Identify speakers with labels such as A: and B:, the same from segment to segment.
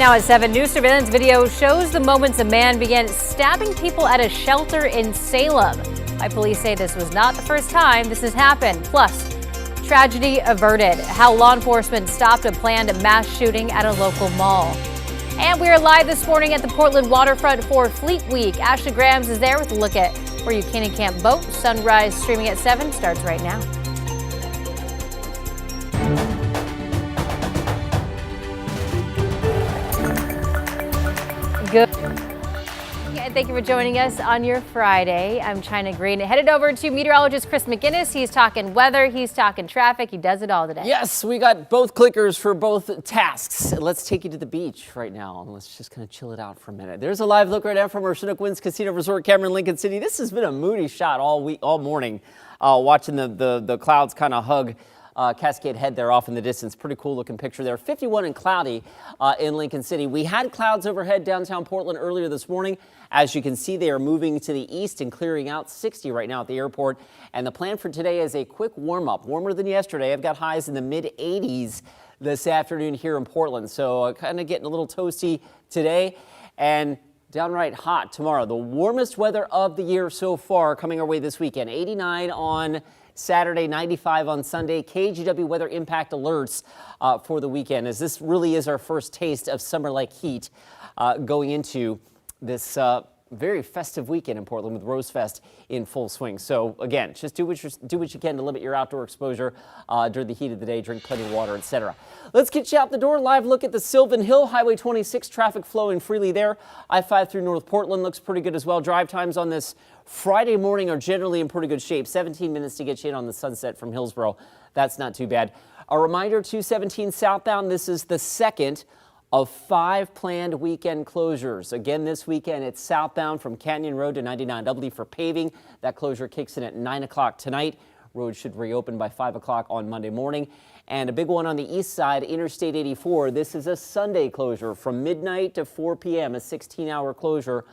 A: Now at 7, new surveillance video shows the moments a man began stabbing people at a shelter in Salem. My police say this was not the first time this has happened. Plus, tragedy averted, how law enforcement stopped a planned mass shooting at a local mall. And we are live this morning at the Portland waterfront for Fleet Week. Ashley Grams is there with a look at where you can and can't boat. Sunrise streaming at 7 starts right now. Good. And thank you for joining us on your Friday. I'm China Green. Headed over to meteorologist Chris McGinnis. He's talking weather, he's talking traffic. He does it all today.
B: Yes, we got both clickers for both tasks. Let's take you to the beach right now and let's just kind of chill it out for a minute. There's a live look right now from our Chinook Winds Casino Resort camera in Lincoln City. This has been a moody shot all morning, watching the clouds kind of hug Cascade Head there off in the distance. Pretty cool looking picture there. 51 and cloudy in Lincoln City. We had clouds overhead downtown Portland earlier this morning. As you can see, they are moving to the east and clearing out. 60 right now at the airport. And the plan for today is a quick warm up, warmer than yesterday. I've got highs in the mid 80s this afternoon here in Portland. So kind of getting a little toasty today and downright hot tomorrow. The warmest weather of the year so far coming our way this weekend. 89 on Saturday, 95 on Sunday. KGW weather impact alerts for the weekend, as this really is our first taste of summer-like heat going into this very festive weekend in Portland with Rose Fest in full swing. So again, just do what you can to limit your outdoor exposure during the heat of the day. Drink plenty of water, etc. Let's get you out the door. Live look at the Sylvan Hill Highway 26. Traffic flowing freely there. I-5 through North Portland looks pretty good as well. Drive times on this Friday morning are generally in pretty good shape. 17 minutes to get you in on the Sunset from Hillsborough. That's not too bad. A reminder, 217 southbound. This is the second of 5 planned weekend closures. Again, this weekend, it's southbound from Canyon Road to 99W for paving. That closure kicks in at 9 o'clock tonight. Road should reopen by 5 o'clock on Monday morning. And a big one on the east side, Interstate 84. This is a Sunday closure from midnight to 4 p.m., a 16-hour closure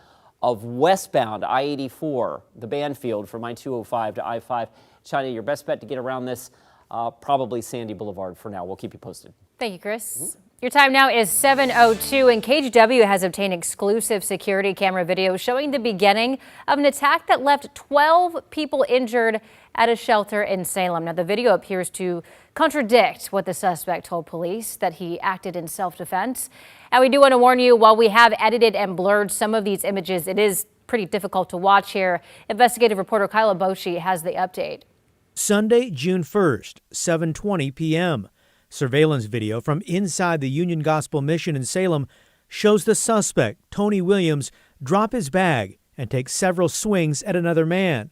B: of westbound I-84, the Banfield from I-205 to I-5. China, your best bet to get around this, probably Sandy Boulevard for now. We'll keep you posted.
A: Thank you, Chris. Your time now is 7:02, and KGW has obtained exclusive security camera video showing the beginning of an attack that left 12 people injured at a shelter in Salem. Now, the video appears to contradict what the suspect told police, that he acted in self-defense. And we do want to warn you, while we have edited and blurred some of these images, it is pretty difficult to watch here. Investigative reporter Kyla Boshi has the update.
C: Sunday, June 1st, 7:20 p.m. Surveillance video from inside the Union Gospel Mission in Salem shows the suspect, Tony Williams, drop his bag and take several swings at another man.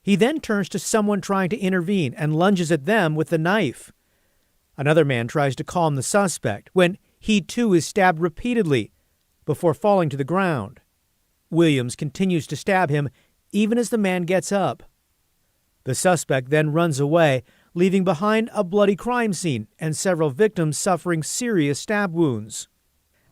C: He then turns to someone trying to intervene and lunges at them with the knife. Another man tries to calm the suspect when he too is stabbed repeatedly before falling to the ground. Williams continues to stab him even as the man gets up. The suspect then runs away, leaving behind a bloody crime scene and several victims suffering serious stab wounds.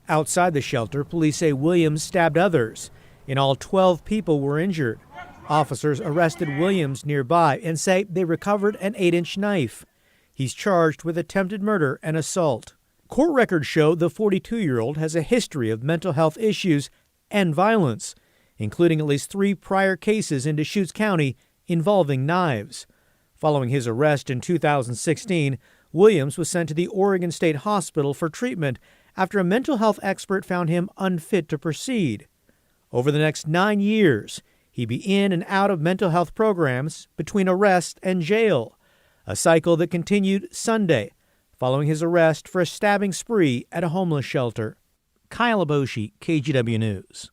C: Outside the shelter, police say Williams stabbed others. In all, 12 people were injured. Officers arrested Williams nearby and say they recovered an 8-inch knife. He's charged with attempted murder and assault. Court records show the 42-year-old has a history of mental health issues and violence, including at least 3 prior cases in Deschutes County involving knives. Following his arrest in 2016, Williams was sent to the Oregon State Hospital for treatment after a mental health expert found him unfit to proceed. Over the next 9 years, he'd be in and out of mental health programs between arrest and jail, a cycle that continued Sunday, following his arrest for a stabbing spree at a homeless shelter. Kyle Aboshi, KGW News.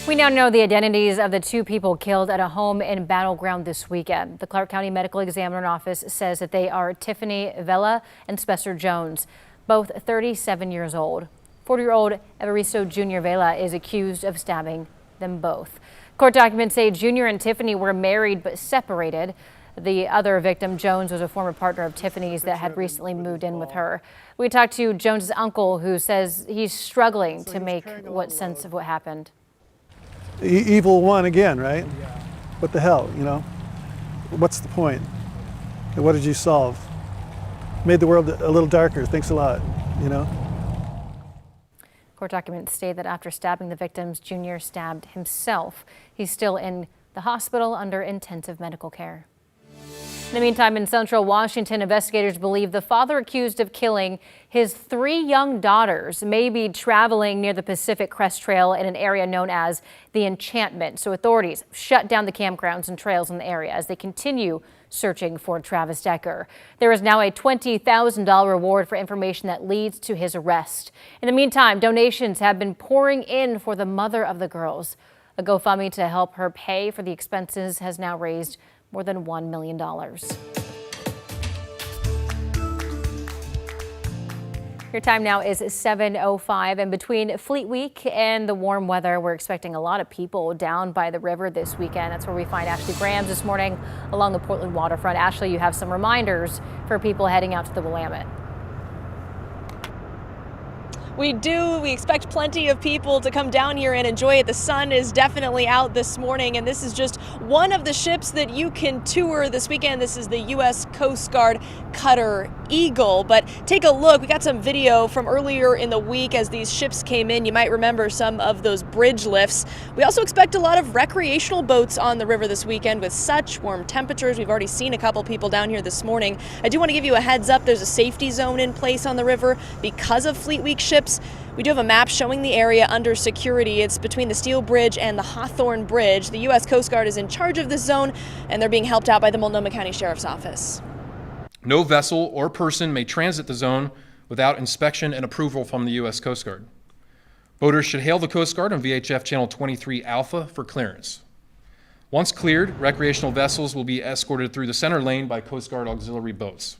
A: We now know the identities of the 2 people killed at a home in Battle Ground this weekend. The Clark County Medical Examiner Office says that they are Tiffany Vela and Spencer Jones, both 37 years old. 40-year-old Evaristo Jr. Vela is accused of stabbing them both. Court documents say Jr. and Tiffany were married but separated. The other victim, Jones, was a former partner of Tiffany's that had recently moved in with her. We talked to Jones's uncle, who says he's struggling to make sense of what happened.
D: Evil won again, right? What the hell, you know? What's the point? And what did you solve? Made the world a little darker. Thanks a lot, you know?
A: Court documents state that after stabbing the victims, Junior stabbed himself. He's still in the hospital under intensive medical care. In the meantime, in central Washington, investigators believe the father accused of killing his 3 young daughters may be traveling near the Pacific Crest Trail in an area known as the Enchantment. So authorities shut down the campgrounds and trails in the area as they continue searching for Travis Decker. There is now a $20,000 reward for information that leads to his arrest. In the meantime, donations have been pouring in for the mother of the girls. A GoFundMe to help her pay for the expenses has now raised more than $1 million. Your time now is 7:05, and between Fleet Week and the warm weather, we're expecting a lot of people down by the river this weekend. That's where we find Ashley Grams this morning along the Portland waterfront. Ashley, you have some reminders for people heading out to the Willamette.
E: We do. We expect plenty of people to come down here and enjoy it. The sun is definitely out this morning, and this is just one of the ships that you can tour this weekend. This is the U.S. Coast Guard cutter Eagle. But take a look. We got some video from earlier in the week as these ships came in. You might remember some of those bridge lifts. We also expect a lot of recreational boats on the river this weekend with such warm temperatures. We've already seen a couple people down here this morning. I do want to give you a heads up. There's a safety zone in place on the river because of Fleet Week ships. We do have a map showing the area under security. It's between the Steel Bridge and the Hawthorne Bridge. The U.S. Coast Guard is in charge of this zone, and they're being helped out by the Multnomah County Sheriff's Office.
F: No vessel or person may transit the zone without inspection and approval from the U.S. Coast Guard. Boaters should hail the Coast Guard on VHF Channel 23 Alpha for clearance. Once cleared, recreational vessels will be escorted through the center lane by Coast Guard auxiliary boats.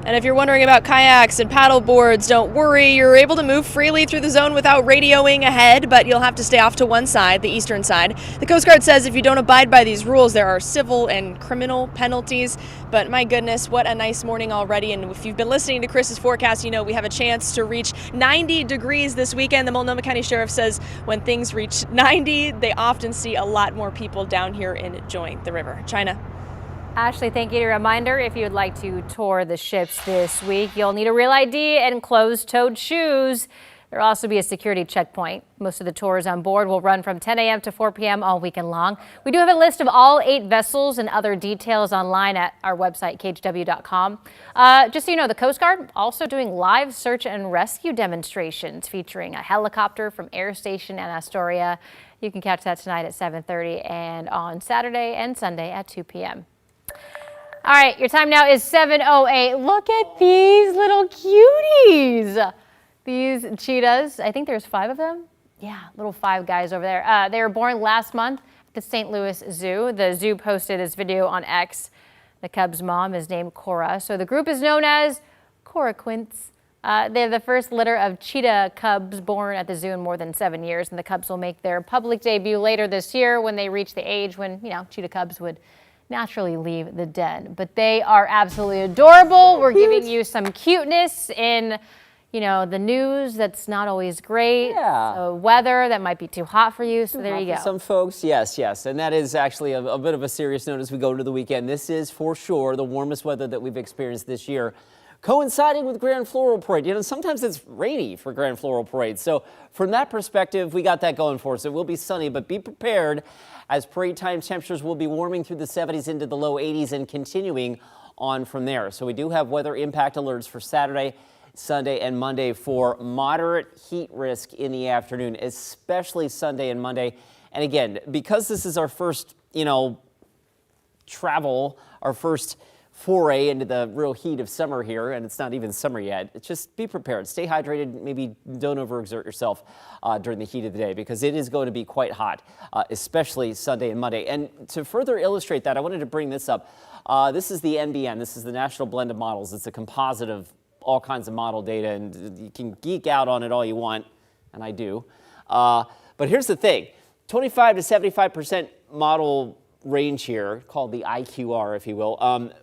E: And if you're wondering about kayaks and paddle boards, don't worry. You're able to move freely through the zone without radioing ahead, but you'll have to stay off to one side, the eastern side. The Coast Guard says if you don't abide by these rules, there are civil and criminal penalties. But my goodness, what a nice morning already. And if you've been listening to Chris's forecast, you know we have a chance to reach 90 degrees this weekend. The Multnomah County Sheriff says when things reach 90, they often see a lot more people down here enjoying the river. China.
A: Ashley, thank you. A reminder, if you would like to tour the ships this week, you'll need a real ID and closed-toed shoes. There will also be a security checkpoint. Most of the tours on board will run from 10 a.m. to 4 p.m. all weekend long. We do have a list of all 8 vessels and other details online at our website, KGW.com. Just so you know, the Coast Guard also doing live search and rescue demonstrations featuring a helicopter from Air Station and Astoria. You can catch that tonight at 7:30 and on Saturday and Sunday at 2 p.m. All right, your time now is 7:08. Look at these little cuties. These cheetahs, I think there's 5 of them. Yeah, little 5 guys over there. They were born last month at the St. Louis Zoo. The zoo posted this video on X. The cub's mom is named Cora, so the group is known as Coraquints. They're the first litter of cheetah cubs born at the zoo in more than 7 years, and the cubs will make their public debut later this year when they reach the age when, cheetah cubs would naturally leave the den. But they are absolutely adorable. We're giving you some cuteness in, the news that's not always great.
B: Yeah.
A: Weather that might be too hot for you. So there you go.
B: Some folks, yes. And that is actually a bit of a serious note as we go into the weekend. This is for sure the warmest weather that we've experienced this year, coinciding with Grand Floral Parade. Sometimes it's rainy for Grand Floral Parade. So from that perspective, we got that going for us. It will be sunny, but be prepared as parade time temperatures will be warming through the 70s into the low 80s and continuing on from there. So we do have weather impact alerts for Saturday, Sunday, and Monday for moderate heat risk in the afternoon, especially Sunday and Monday. And again, because this is our first, travel, our first foray into the real heat of summer here, and it's not even summer yet. Just be prepared. Stay hydrated. Maybe don't overexert yourself during the heat of the day because it is going to be quite hot, especially Sunday and Monday. And to further illustrate that, I wanted to bring this up. This is the NBN. This is the National Blend of Models. It's a composite of all kinds of model data, and you can geek out on it all you want, and I do. But here's the thing. 25 to 75% model range here, called the IQR, if you will.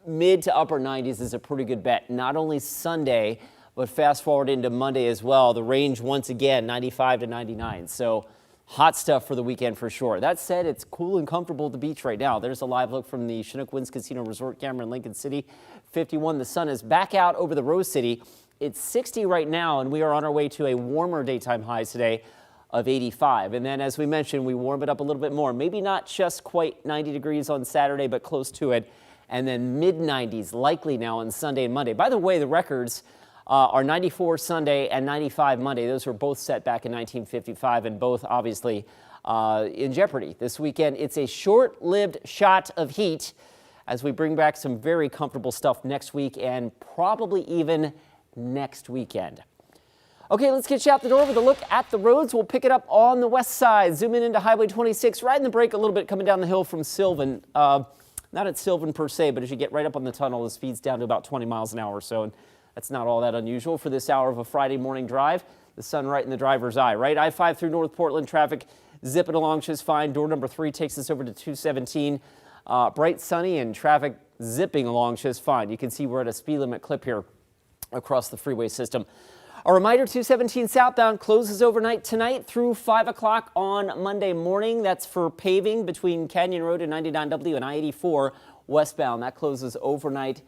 B: Mid to upper 90s is a pretty good bet. Not only Sunday, but fast forward into Monday as well. The range, once again, 95 to 99. So Hot stuff for the weekend for sure. That said, it's cool and comfortable at the beach right now. There's a live look from the Chinook Winds Casino Resort camera in Lincoln City. 51, the sun is back out over the Rose City. It's 60 right now, and we are on our way to a warmer daytime high today of 85. And then, as we mentioned, we warm it up a little bit more. Maybe not just quite 90 degrees on Saturday, but close to it. And then mid-90s likely now on Sunday and Monday. By the way, the records are 94 Sunday and 95 Monday. Those were both set back in 1955 and both obviously in jeopardy this weekend. It's a short-lived shot of heat as we bring back some very comfortable stuff next week and probably even next weekend. Okay, let's get you out the door with a look at the roads. We'll pick it up on the west side. Zoom in into Highway 26, riding the brake a little bit coming down the hill from Sylvan. Not at Sylvan per se, but as you get right up on the tunnel, the speed's down to about 20 miles an hour or so. And that's not all that unusual for this hour of a Friday morning drive. The sun right in the driver's eye, right? I-5 through North Portland, traffic zipping along just fine. Door number 3 takes us over to 217. Bright, sunny, and traffic zipping along just fine. You can see we're at a speed limit clip here across the freeway system. A reminder, 217 southbound closes overnight tonight through 5 o'clock on Monday morning. That's for paving between Canyon Road and 99W and I-84 westbound. That closes overnight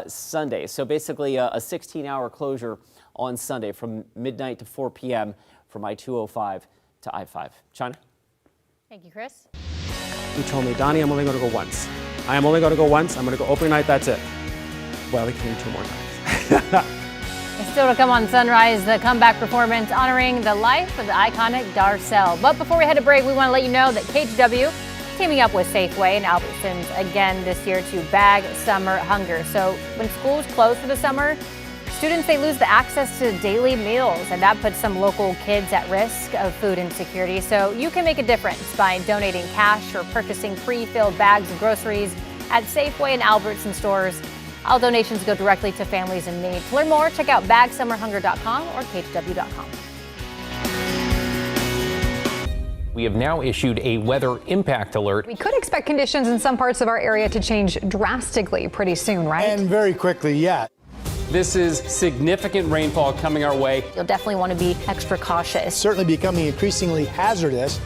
B: Sunday. So basically a 16-hour closure on Sunday from midnight to 4 p.m. from I-205 to I-5. China?
A: Thank you, Chris.
G: He told me, Donnie, I'm only going to go once. I am only going to go once. I'm going to go opening night. That's it. Well, he came 2 more times.
A: And still to come on Sunrise, the comeback performance honoring the life of the iconic Darcelle. But before we head to break, we want to let you know that KGW teaming up with Safeway and Albertsons again this year to bag summer hunger. So when schools close for the summer, students, they lose the access to daily meals, and that puts some local kids at risk of food insecurity. So you can make a difference by donating cash or purchasing pre-filled bags of groceries at Safeway and Albertsons stores. All donations go directly to families in need. To learn more, check out bagsummerhunger.com or KGW.com.
H: We have now issued a weather impact alert.
I: We could expect conditions in some parts of our area to change drastically pretty soon, right?
J: And very quickly, yeah.
H: This is significant rainfall coming our way.
A: You'll definitely want to be extra cautious.
J: Certainly becoming increasingly hazardous.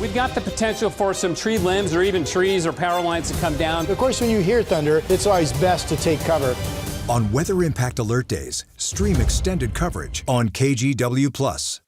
H: We've got the potential for some tree limbs or even trees or power lines to come down.
J: Of course, when you hear thunder, it's always best to take cover.
K: On Weather Impact Alert Days, stream extended coverage on KGW+.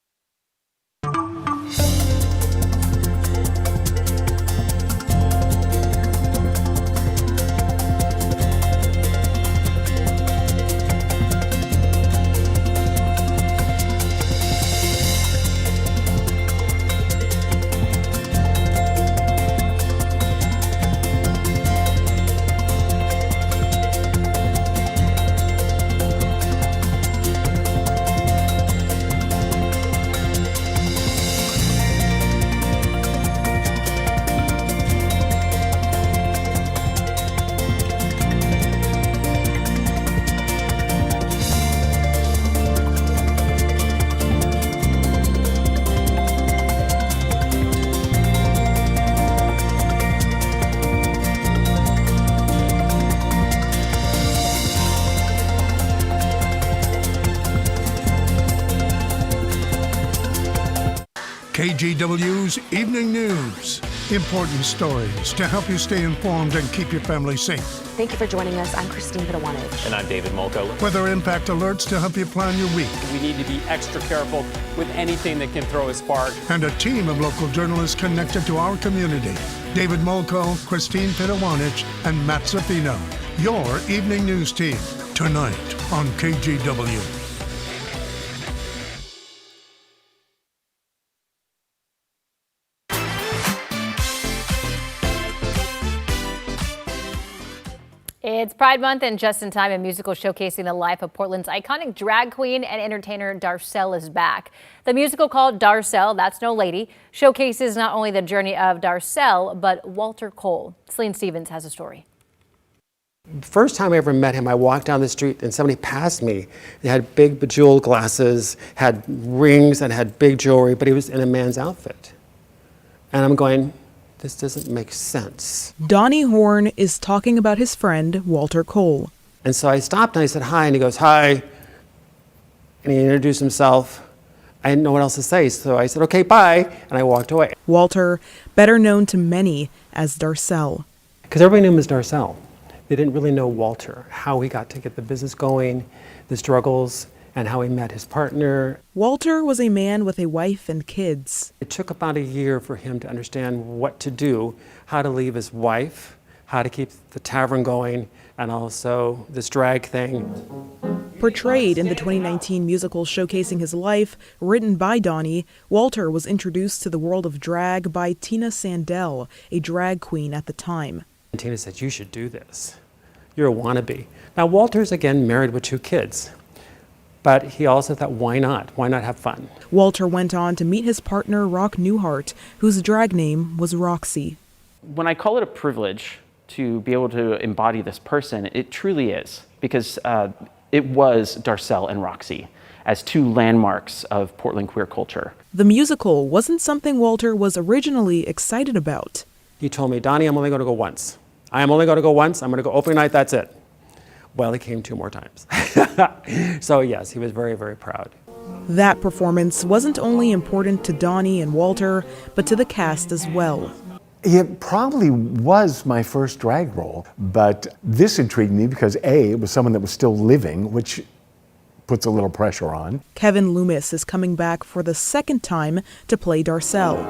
L: KGW's Evening News. Important stories to help you stay informed and keep your family safe.
M: Thank you for joining us. I'm Christine Pitawanich.
H: And I'm David Molko.
L: Weather impact alerts to help you plan your week.
H: We need to be extra careful with anything that can throw a spark.
L: And a team of local journalists connected to our community. David Molko, Christine Pitawanich, and Matt Zaffino. Your Evening News team, tonight on KGW.
A: It's Pride Month, and just in time, a musical showcasing the life of Portland's iconic drag queen and entertainer Darcelle is back. The musical, called Darcelle, That's No Lady, showcases not only the journey of Darcelle, but Walter Cole. Celine Stevens has a story.
G: First time I ever met him, I walked down the street and somebody passed me. He had big bejeweled glasses, had rings, and had big jewelry, but he was in a man's outfit. And I'm going, this doesn't make sense.
N: Donnie Horn is talking about his friend, Walter Cole.
G: And so I stopped and I said, hi, and he goes, hi. And he introduced himself. I didn't know what else to say, so I said, okay, bye, and I walked away.
N: Walter, better known to many as Darcelle.
G: Because everybody knew him as Darcelle. They didn't really know Walter, how he got to get the business going, the struggles, and how he met his partner.
N: Walter was a man with a wife and kids.
G: It took about a year for him to understand what to do, how to leave his wife, how to keep the tavern going, and also this drag thing.
N: Portrayed in the 2019 musical showcasing his life, written by Donnie, Walter was introduced to the world of drag by Tina Sandell, a drag queen at the time.
G: And Tina said, you should do this. You're a wannabe. Now, Walter's, again, married with 2 kids. But he also thought, why not? Why not have fun?
N: Walter went on to meet his partner, Rock Newhart, whose drag name was Roxy.
O: When I call it a privilege to be able to embody this person, it truly is, because it was Darcelle and Roxy as 2 landmarks of Portland queer culture.
N: The musical wasn't something Walter was originally excited about.
G: He told me, Donnie, I'm only going to go once. I am only going to go once. I'm going to go opening night, that's it. Well, he came 2 more times. So yes, he was very, very proud.
N: That performance wasn't only important to Donnie and Walter, but to the cast as well.
P: It probably was my first drag role, but this intrigued me because A, it was someone that was still living, which puts a little pressure on.
N: Kevin Loomis is coming back for the 2nd time to play Darcelle.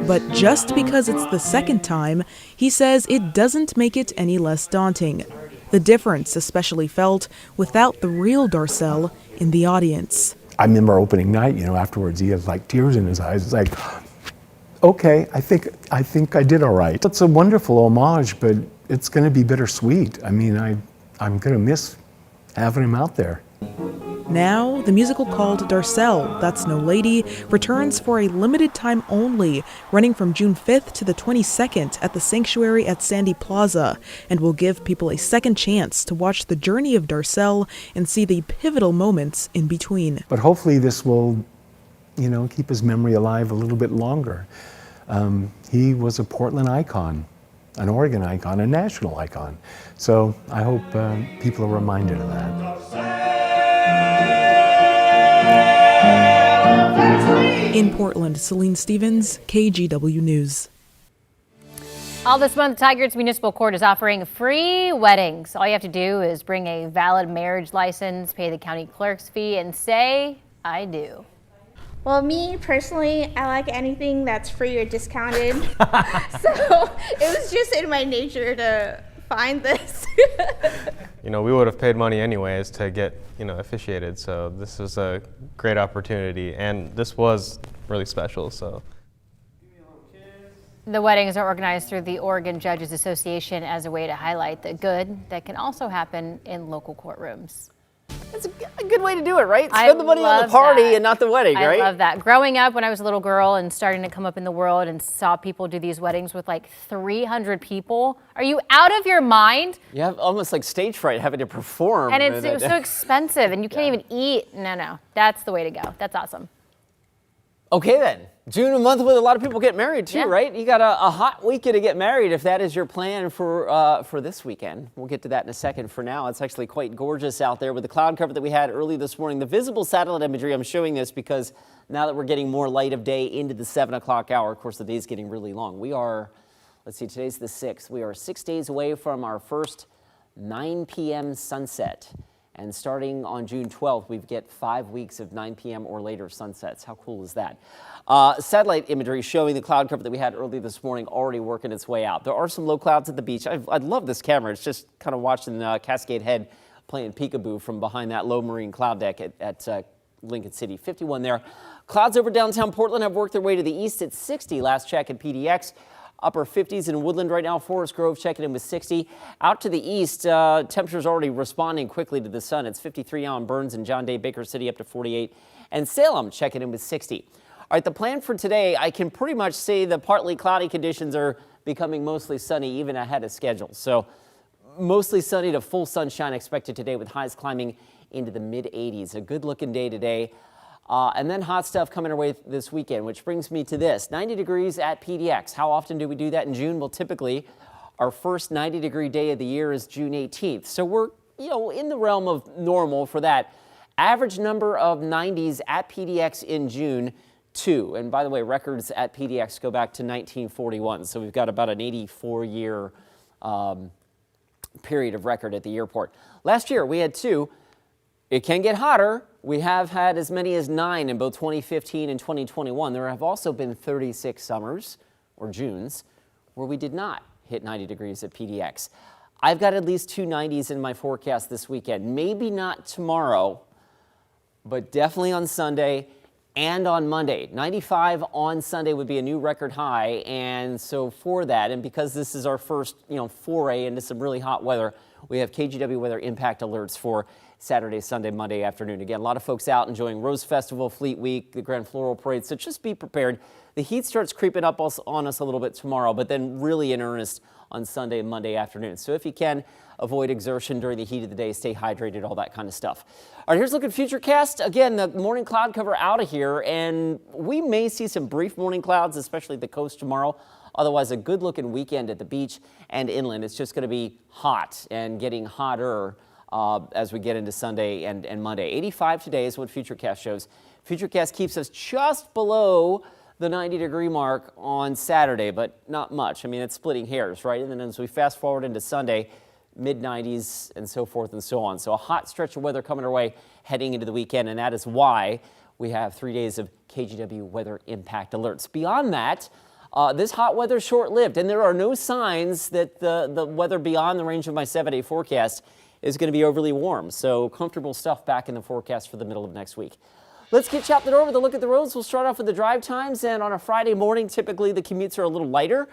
N: But just because it's the 2nd time, he says it doesn't make it any less daunting. The difference especially felt without the real Darcelle in the audience.
P: I remember opening night, afterwards he had like tears in his eyes. It's like, okay, I think I did all right. It's a wonderful homage, but it's going to be bittersweet. I mean, I'm going to miss having him out there.
N: Now, the musical called Darcelle, That's No Lady, returns for a limited time only, running from June 5th to the 22nd at the Sanctuary at Sandy Plaza, and will give people a second chance to watch the journey of Darcelle and see the pivotal moments in between.
P: But hopefully this will, keep his memory alive a little bit longer. He was a Portland icon, an Oregon icon, a national icon. So I hope people are reminded of that.
N: In Portland, Celine Stevens, KGW News.
A: All this month, Tigard's Municipal Court is offering free weddings. All you have to do is bring a valid marriage license, pay the county clerk's fee, and say, I do.
Q: Well, me personally, I like anything that's free or discounted. So it was just in my nature to find this.
R: We would have paid money anyways to get, officiated. So this was a great opportunity, and this was really special. So.
A: The weddings are organized through the Oregon Judges Association as a way to highlight the good that can also happen in local courtrooms.
B: That's a good way to do it, right? Spend the money on the party and not the wedding, right?
A: I love that. Growing up when I was a little girl and starting to come up in the world and saw people do these weddings with like 300 people. Are you out of your mind?
B: You have almost like stage fright having to perform.
A: And it was so expensive and you can't even eat. No. That's the way to go. That's awesome.
B: Okay then. June, a month when a lot of people get married too, right? You got a hot weekend to get married if that is your plan for this weekend. We'll get to that in a second. For now, it's actually quite gorgeous out there with the cloud cover that we had early this morning. The visible satellite imagery, I'm showing this because now that we're getting more light of day into the 7 o'clock hour, of course, the day's getting really long. We are, let's see, today's the 6th. We are 6 days away from our first 9 p.m. sunset. And starting on June 12th, we get 5 weeks of 9 p.m. or later sunsets. How cool is that? Satellite imagery showing the cloud cover that we had early this morning already working its way out. There are some low clouds at the beach. I love this camera. It's just kind of watching Cascade Head playing peekaboo from behind that low marine cloud deck at Lincoln City. 51 there. Clouds over downtown Portland have worked their way to the east at 60 last check at PDX. Upper 50s in Woodland right now. Forest Grove checking in with 60. Out to the east, temperatures already responding quickly to the sun. It's 53 on Burns and John Day, Baker City up to 48. And Salem checking in with 60. All right, the plan for today, I can pretty much say the partly cloudy conditions are becoming mostly sunny even ahead of schedule. So mostly sunny to full sunshine expected today with highs climbing into the mid 80s. A good looking day today. And then hot stuff coming our way this weekend, which brings me to this. 90 degrees at PDX. How often do we do that in June? Well, typically our first 90-degree day of the year is June 18th. So we're, in the realm of normal for that. Average number of 90s at PDX in June, 2. And by the way, records at PDX go back to 1941. So we've got about an 84-year period of record at the airport. Last year we had 2. It can get hotter. We have had as many as 9 in both 2015 and 2021. There have also been 36 summers or Junes where we did not hit 90 degrees at PDX. I've got at least 2 90s in my forecast this weekend. Maybe not tomorrow, but definitely on Sunday and on Monday. 95 on Sunday would be a new record high, and so for that, and because this is our first, foray into some really hot weather, we have KGW weather impact alerts for Saturday, Sunday, Monday afternoon. Again, a lot of folks out enjoying Rose Festival, Fleet Week, the Grand Floral Parade, so just be prepared. The heat starts creeping up on us a little bit tomorrow, but then really in earnest on Sunday and Monday afternoon. So if you can, avoid exertion during the heat of the day, stay hydrated, all that kind of stuff. All right, here's a look at Futurecast. Again, the morning cloud cover out of here, and we may see some brief morning clouds, especially at the coast tomorrow. Otherwise, a good-looking weekend at the beach and inland. It's just going to be hot and getting hotter as we get into Sunday and Monday. 85 today is what Futurecast shows. Futurecast keeps us just below the 90-degree mark on Saturday, but not much. I mean, it's splitting hairs, right? And then as we fast forward into Sunday, mid-90s and so forth and so on. So a hot stretch of weather coming our way heading into the weekend, and that is why we have 3 days of KGW weather impact alerts. Beyond that, this hot weather is short-lived, and there are no signs that the weather beyond the range of my 7-day forecast is going to be overly warm. So comfortable stuff back in the forecast for the middle of next week. Let's get chopped it over with a look at the roads. We'll start off with the drive times, and on a Friday morning, typically the commutes are a little lighter.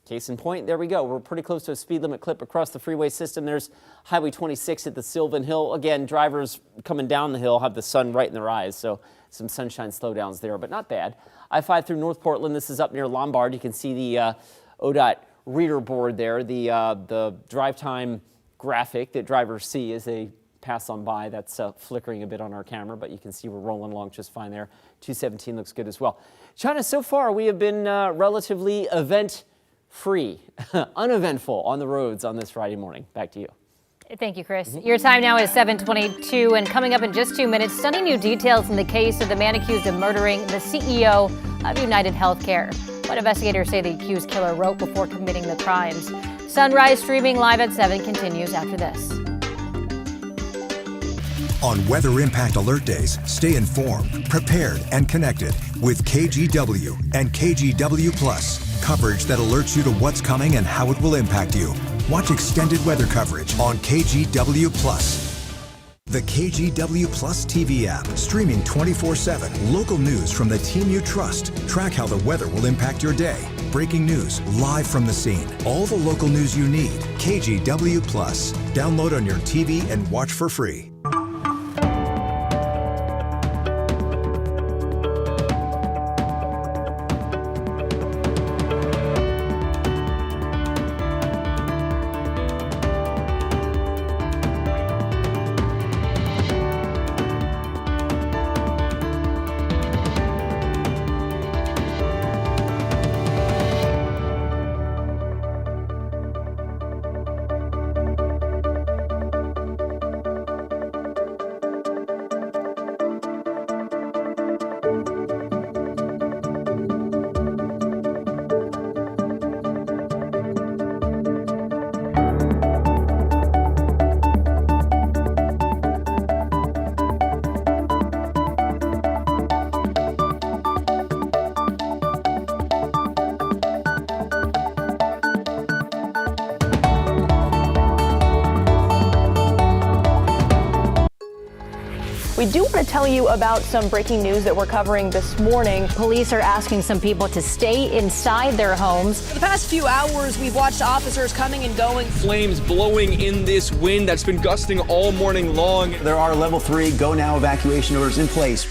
B: Case in point, there we go. We're pretty close to a speed limit clip across the freeway system. There's Highway 26 at the Sylvan Hill. Again, drivers coming down the hill have the sun right in their eyes, so some sunshine slowdowns there, but not bad. I-5 through North Portland. This is up near Lombard. You can see the ODOT reader board there, the drive time graphic that drivers see as they pass on by. That's flickering a bit on our camera, but you can see we're rolling along just fine there. 217 looks good as well. China, so far we have been relatively event-free, uneventful on the roads on this Friday morning. Back to you.
A: Thank you, Chris. Your time now is 7:22, and coming up in just 2 minutes, stunning new details in the case of the man accused of murdering the CEO of United Healthcare. What investigators say the accused killer wrote before committing the crimes. Sunrise streaming live at 7 continues after this.
K: On Weather Impact Alert Days, stay informed, prepared, and connected with KGW and KGW Plus. Coverage that alerts you to what's coming and how it will impact you. Watch extended weather coverage on KGW Plus. The KGW Plus TV app, streaming 24/7. Local news from the team you trust. Track how the weather will impact your day. Breaking news live from the scene. All the local news you need. KGW Plus. Download on your TV and watch for free.
E: We do want to tell you about some breaking news that we're covering this morning.
A: Police are asking some people to stay inside their homes.
E: For the past few hours, we've watched officers coming and going.
S: Flames blowing in this wind that's been gusting all morning long.
T: There are level 3 go now evacuation orders in place.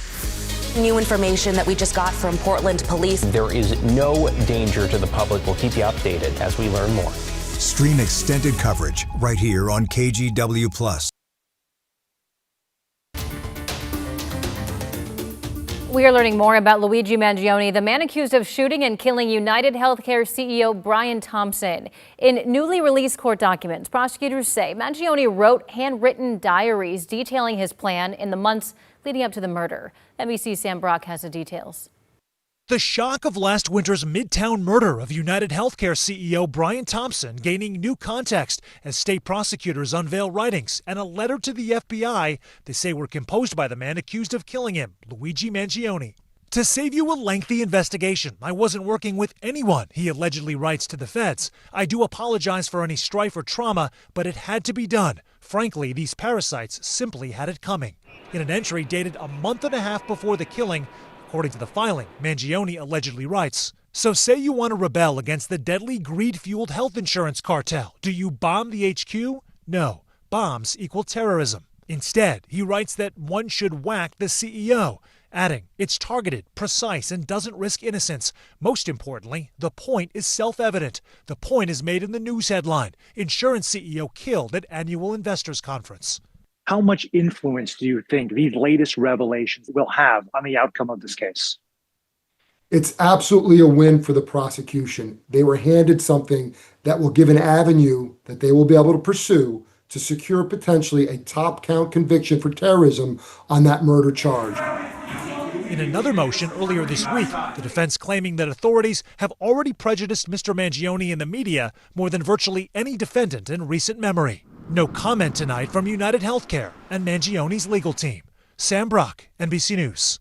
M: New information that we just got from Portland police.
U: There is no danger to the public. We'll keep you updated as we learn more.
K: Stream extended coverage right here on KGW Plus.
A: We are learning more about Luigi Mangione, the man accused of shooting and killing United Healthcare CEO Brian Thompson. In newly released court documents, prosecutors say Mangione wrote handwritten diaries detailing his plan in the months leading up to the murder. NBC's Sam Brock has the details.
C: The shock of last winter's Midtown murder of United Healthcare CEO Brian Thompson gaining new context as state prosecutors unveil writings and a letter to the FBI they say were composed by the man accused of killing him, Luigi Mangione. To save you a lengthy investigation, I wasn't working with anyone, he allegedly writes to the feds. I do apologize for any strife or trauma, but it had to be done. Frankly, these parasites simply had it coming. In an entry dated a month and a half before the killing, according to the filing, Mangione allegedly writes, "So say you want to rebel against the deadly greed-fueled health insurance cartel. Do you bomb the HQ? No. Bombs equal terrorism. Instead, he writes that one should whack the CEO, adding, it's targeted, precise, and doesn't risk innocence. Most importantly, the point is self-evident. The point is made in the news headline. Insurance CEO killed at annual investors conference."
V: How much influence do you think these latest revelations will have on the outcome of this case?
W: It's absolutely a win for the prosecution. They were handed something that will give an avenue that they will be able to pursue to secure potentially a top count conviction for terrorism on that murder charge.
C: In another motion earlier this week, the defense claiming that authorities have already prejudiced Mr. Mangione in the media more than virtually any defendant in recent memory. No comment tonight from United Healthcare and Mangione's legal team. Sam Brock, NBC News.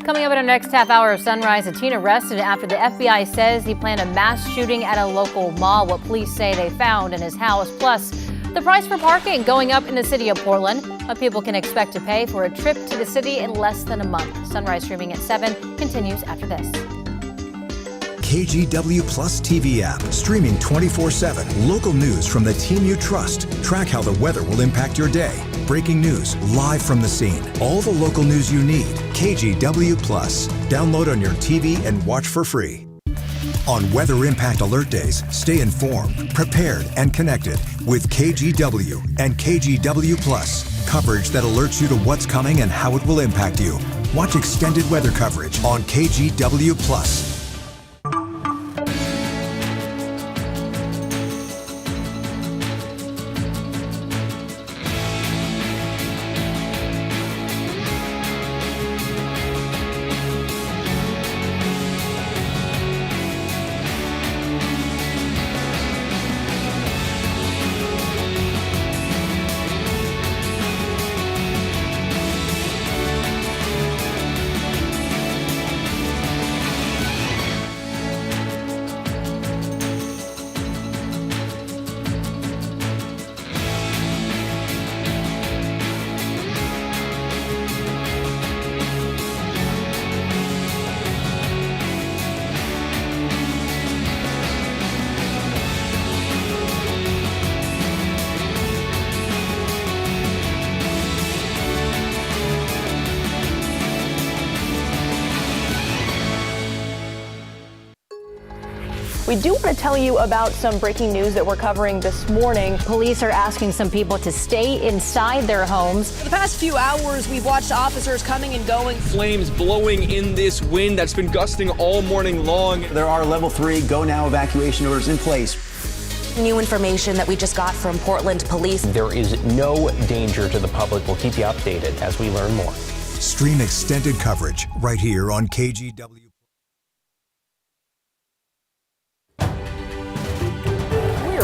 A: Coming up in our next half hour of Sunrise, a teen arrested after the FBI says he planned a mass shooting at a local mall. What police say they found in his house. Plus, the price for parking going up in the city of Portland. What people can expect to pay for a trip to the city in less than a month. Sunrise streaming at 7 continues after this.
K: KGW Plus TV app, streaming 24/7. Local news from the team you trust. Track how the weather will impact your day. Breaking news live from the scene. All the local news you need. KGW Plus. Download on your TV and watch for free. On Weather Impact Alert Days, stay informed, prepared, and connected with KGW and KGW Plus. Coverage that alerts you to what's coming and how it will impact you. Watch extended weather coverage on KGW Plus.
E: We do want to tell you about some breaking news that we're covering this morning.
A: Police are asking some people to stay inside their homes.
E: For the past few hours, we've watched officers coming and going.
S: Flames blowing in this wind that's been gusting all morning long.
T: There are level 3 go now evacuation orders in place.
M: New information that we just got from Portland police.
U: There is no danger to the public. We'll keep you updated as we learn more.
K: Stream extended coverage right here on KGW.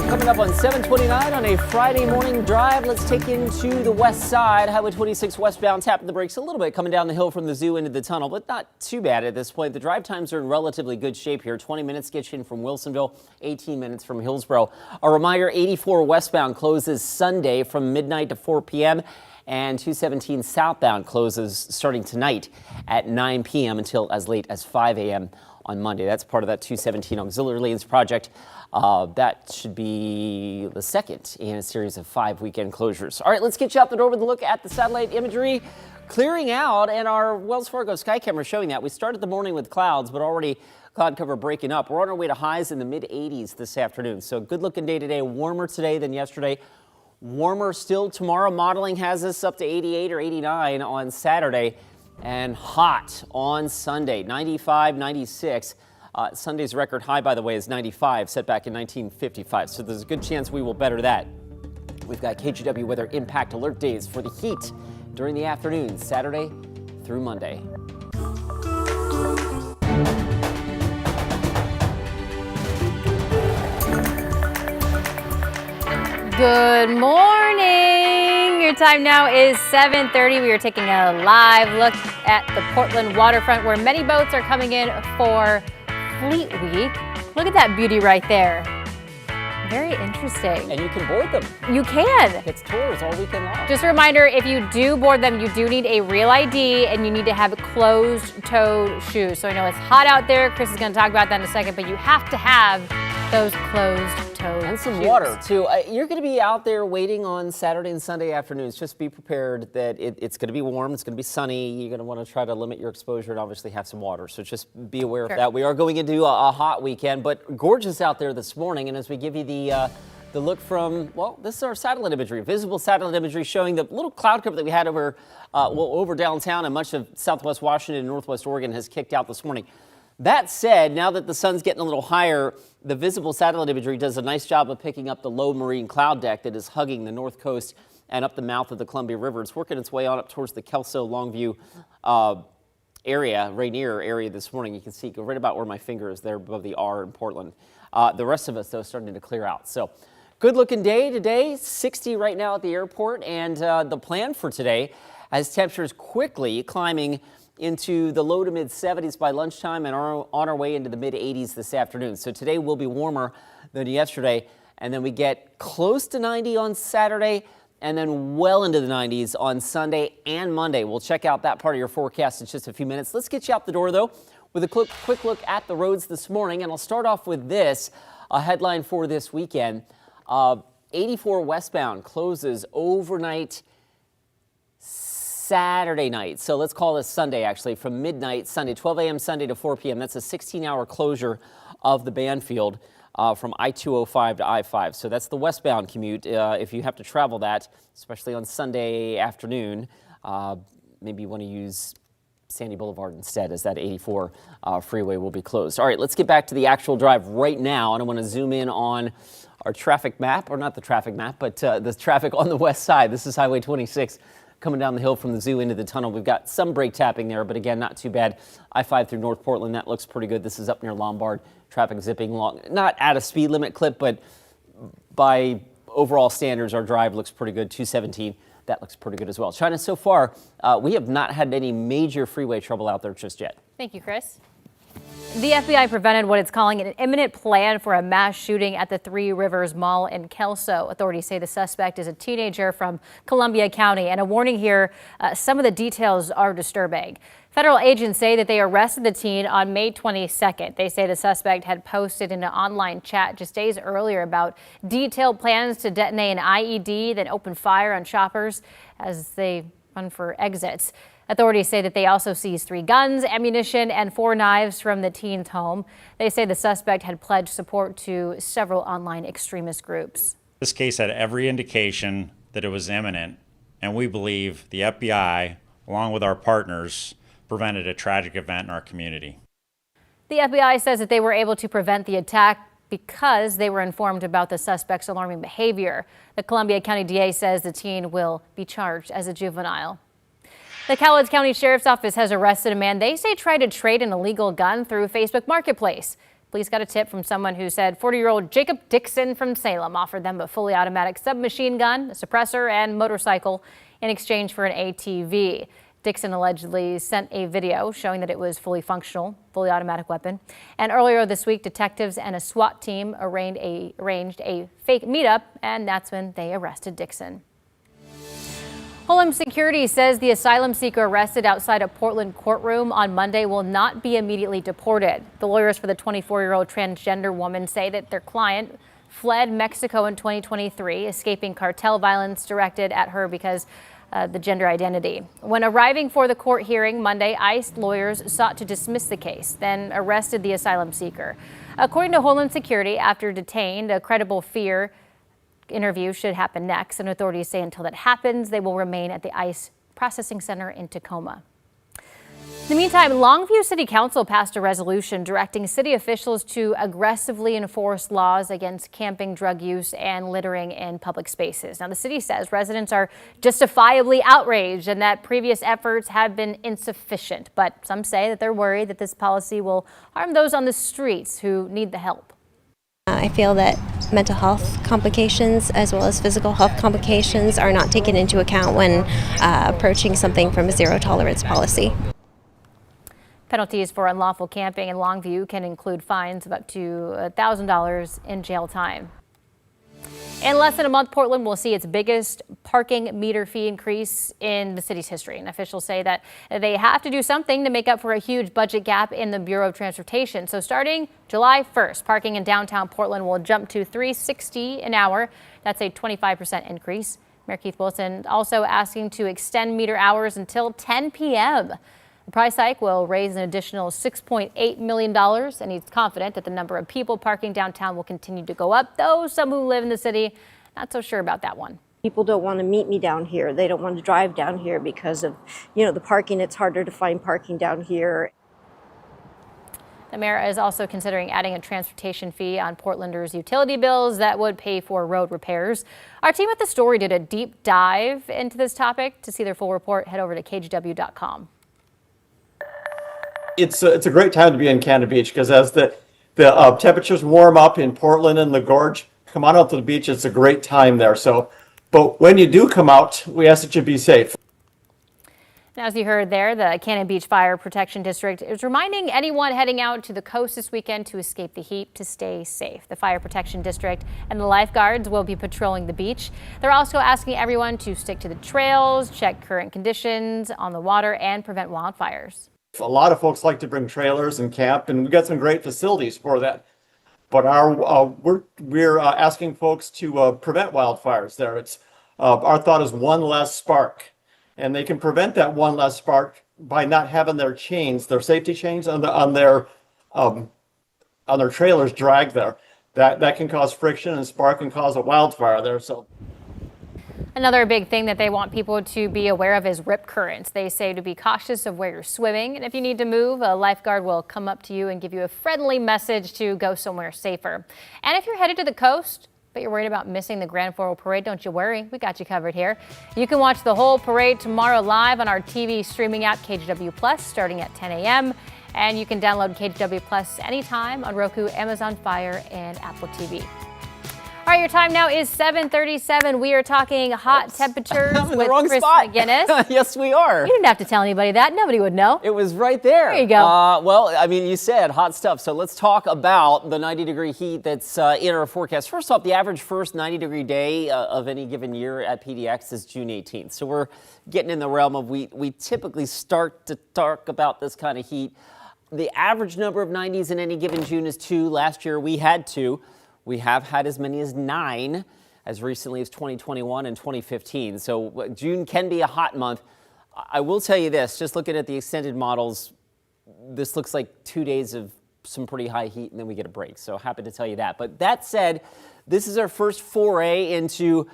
B: Coming up on 729 on a Friday morning drive, let's take you into the west side. Highway 26 westbound tapping the brakes a little bit coming down the hill from the zoo into the tunnel, but not too bad at this point. The drive times are in relatively good shape here. 20 minutes gets you in from Wilsonville, 18 minutes from Hillsborough. A reminder, 84 westbound closes Sunday from midnight to 4 p.m. and 217 southbound closes starting tonight at 9 p.m. until as late as 5 a.m. on Monday. That's part of that 217 auxiliary lanes project. That should be the second in a series of 5 weekend closures. All right, let's get you out the door with a look at the satellite imagery clearing out, and our Wells Fargo sky camera showing that. We started the morning with clouds, but already cloud cover breaking up. We're on our way to highs in the mid-80s this afternoon. So good looking day today, warmer today than yesterday. Warmer still tomorrow. Modeling has us up to 88 or 89 on Saturday. and hot on Sunday, 95, 96. Sunday's record high, by the way, is 95, set back in 1955. So there's a good chance we will better that. We've got KGW weather impact alert days for the heat during the afternoon, Saturday through Monday.
A: Good morning. Your time now is 7:30. We are taking a live look at the Portland waterfront where many boats are coming in for Fleet Week. Look at that beauty right there. Very interesting.
B: And you can board them.
A: You can.
B: It's tours all weekend long.
A: Just a reminder, if you do board them, you do need a real ID and you need to have closed-toed shoes. So I know it's hot out there. Chris is going to talk about that in a second, but you have to have those closed-toed
B: and some
A: shoes.
B: water too. You're going to be out there waiting on Saturday and Sunday afternoons. Just be prepared that it's going to be warm. It's going to be sunny. You're going to want to try to limit your exposure and obviously have some water. So just be aware of that. We are going into a hot weekend, but gorgeous out there this morning. And as we give you the look from, well, this is our satellite imagery, visible satellite imagery showing the little cloud cover that we had over downtown, and much of Southwest Washington and Northwest Oregon has kicked out this morning. That said, now that the sun's getting a little higher, the visible satellite imagery does a nice job of picking up the low marine cloud deck that is hugging the north coast and up the mouth of the Columbia River. It's working its way on up towards the Kelso Longview area, Rainier area this morning. You can see right about where my finger is there above the R in Portland. The rest of us, though, starting to clear out. So good looking day today, 60 right now at the airport. And the plan for today has temperatures quickly climbing into the low to mid 70s by lunchtime and are on our way into the mid 80s this afternoon. So today will be warmer than yesterday, and then we get close to 90 on Saturday and then well into the 90s on Sunday and Monday. We'll check out that part of your forecast in just a few minutes. Let's get you out the door though with a quick look at the roads this morning, and I'll start off with this, a headline for this weekend. 84 westbound closes overnight Saturday night. So let's call this Sunday, actually, from midnight Sunday, 12 a.m. Sunday to 4 p.m. That's a 16-hour closure of the Banfield from I-205 to I-5. So that's the westbound commute. If you have to travel that, especially on Sunday afternoon, maybe you want to use Sandy Boulevard instead, as that 84 freeway will be closed. All right, let's get back to the actual drive right now, and I want to zoom in on our traffic map, or not the traffic map, but the traffic on the west side. This is Highway 26. Coming down the hill from the zoo into the tunnel. We've got some brake tapping there, but again, not too bad. I-5 through North Portland, that looks pretty good. This is up near Lombard. Traffic zipping along, not at a speed limit clip, but by overall standards, our drive looks pretty good. 217, that looks pretty good as well. China, so far, we have not had any major freeway trouble out there just yet.
A: Thank you, Chris. The FBI prevented what it's calling an imminent plan for a mass shooting at the Three Rivers Mall in Kelso. Authorities say the suspect is a teenager from Columbia County. And a warning here, some of the details are disturbing. Federal agents say that they arrested the teen on May 22nd. They say the suspect had posted in an online chat just days earlier about detailed plans to detonate an IED, then open fire on shoppers as they run for exits. Authorities say that they also seized 3 guns, ammunition, and 4 knives from the teen's home. They say the suspect had pledged support to several online extremist groups.
D: This case had every indication that it was imminent, and we believe the FBI, along with our partners, prevented a tragic event in our community.
A: The FBI says that they were able to prevent the attack because they were informed about the suspect's alarming behavior. The Columbia County DA says the teen will be charged as a juvenile. The Cowlitz County Sheriff's Office has arrested a man they say tried to trade an illegal gun through Facebook Marketplace. Police got a tip from someone who said 40-year-old Jacob Dixon from Salem offered them a fully automatic submachine gun, a suppressor, and motorcycle in exchange for an ATV. Dixon allegedly sent a video showing that it was fully functional, fully automatic weapon. And earlier this week, detectives and a SWAT team arranged a fake meetup, and that's when they arrested Dixon. Homeland Security says the asylum seeker arrested outside a Portland courtroom on Monday will not be immediately deported. The lawyers for the 24-year-old transgender woman say that their client fled Mexico in 2023, escaping cartel violence directed at her because the gender identity. When arriving for the court hearing Monday, ICE lawyers sought to dismiss the case, then arrested the asylum seeker. According to Homeland Security, after detained, a credible fear interview should happen next, and authorities say until that happens, they will remain at the ICE processing center in Tacoma. In the meantime, Longview City Council passed a resolution directing city officials to aggressively enforce laws against camping, drug use, and littering in public spaces. Now, the city says residents are justifiably outraged and that previous efforts have been insufficient. But some say that they're worried that this policy will harm those on the streets who need the help.
F: I feel that mental health complications as well as physical health complications are not taken into account when approaching something from a zero tolerance policy.
A: Penalties for unlawful camping in Longview can include fines of up to $1,000 in jail time. In less than a month, Portland will see its biggest parking meter fee increase in the city's history. And officials say that they have to do something to make up for a huge budget gap in the Bureau of Transportation. So starting July 1st, parking in downtown Portland will jump to $3.60 an hour. That's a 25% increase. Mayor Keith Wilson also asking to extend meter hours until 10 p.m. The price hike will raise an additional $6.8 million, and he's confident that the number of people parking downtown will continue to go up, though some who live in the city not so sure about that one.
I: People don't want to meet me down here. They don't want to drive down here because of, the parking. It's harder to find parking down here.
A: The mayor is also considering adding a transportation fee on Portlanders' utility bills that would pay for road repairs. Our team at The Story did a deep dive into this topic. To see their full report, head over to KGW.com.
J: It's a great time to be in Canada Beach because as the temperatures warm up in Portland and the Gorge, come on out to the beach. It's a great time there. But when you do come out, we ask that you be safe.
A: And as you heard there, the Cannon Beach Fire Protection District is reminding anyone heading out to the coast this weekend to escape the heat to stay safe. The Fire Protection District and the lifeguards will be patrolling the beach. They're also asking everyone to stick to the trails, check current conditions on the water, and prevent wildfires.
J: A lot of folks like to bring trailers and camp, and we've got some great facilities for that. But we're asking folks to prevent wildfires there. It's our thought is one less spark, and they can prevent that one less spark by not having their chains, their safety chains on their trailers dragged there. That can cause friction, and spark can cause a wildfire there. So.
A: Another big thing that they want people to be aware of is rip currents. They say to be cautious of where you're swimming, and if you need to move, a lifeguard will come up to you and give you a friendly message to go somewhere safer. And if you're headed to the coast, but you're worried about missing the Grand Floral Parade, don't you worry. We got you covered here. You can watch the whole parade tomorrow live on our TV streaming app, KGW Plus, starting at 10 a.m. And you can download KGW Plus anytime on Roku, Amazon Fire, and Apple TV. All right, your time now is 7:37. We are talking hot temperatures with Chris McGinnis.
B: Yes, we are.
A: You didn't have to tell anybody that. Nobody would know.
B: It was right there.
A: There you go.
B: Well, I mean, you said hot stuff. So let's talk about the 90-degree heat that's in our forecast. First off, the average first 90-degree day of any given year at PDX is June 18th. So we're getting in the realm of we typically start to talk about this kind of heat. The average number of 90s in any given June is 2. Last year we had 2. We have had as many as 9 as recently as 2021 and 2015. So June can be a hot month. I will tell you this, just looking at the extended models, this looks like 2 days of some pretty high heat and then we get a break. So happy to tell you that. But that said, this is our first foray into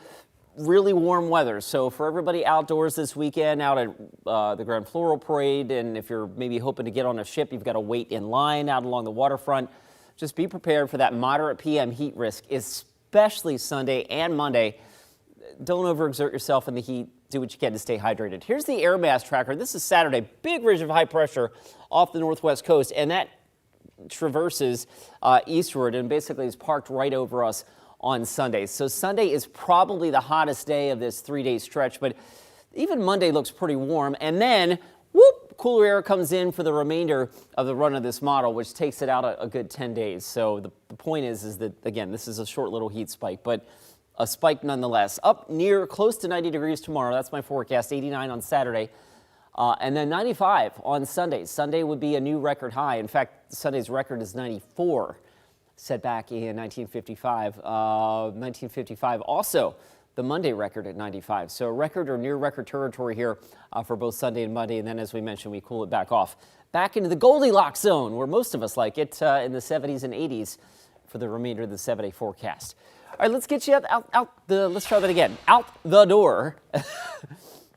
B: really warm weather. So for everybody outdoors this weekend, out at the Grand Floral Parade, and if you're maybe hoping to get on a ship, you've got to wait in line out along the waterfront. Just be prepared for that moderate PM heat risk, especially Sunday and Monday. Don't overexert yourself in the heat. Do what you can to stay hydrated. Here's the air mass tracker. This is Saturday. Big ridge of high pressure off the northwest coast, and that traverses eastward and basically is parked right over us on Sunday. So Sunday is probably the hottest day of this 3-day stretch, but even Monday looks pretty warm. And then, whoop, cooler air comes in for the remainder of the run of this model, which takes it out a good 10 days. So the point is that, again, this is a short little heat spike, but a spike nonetheless. Up near close to 90 degrees tomorrow. That's my forecast. 89 on Saturday. And then 95 on Sunday. Sunday would be a new record high. In fact, Sunday's record is 94, set back in 1955. 1955 also the Monday record at 95. So record or near record territory here for both Sunday and Monday. And then, as we mentioned, we cool it back off. Back into the Goldilocks zone, where most of us like it, in the 70s and 80s for the remainder of the 7-day forecast. All right, let's get you let's try that again. Out the door.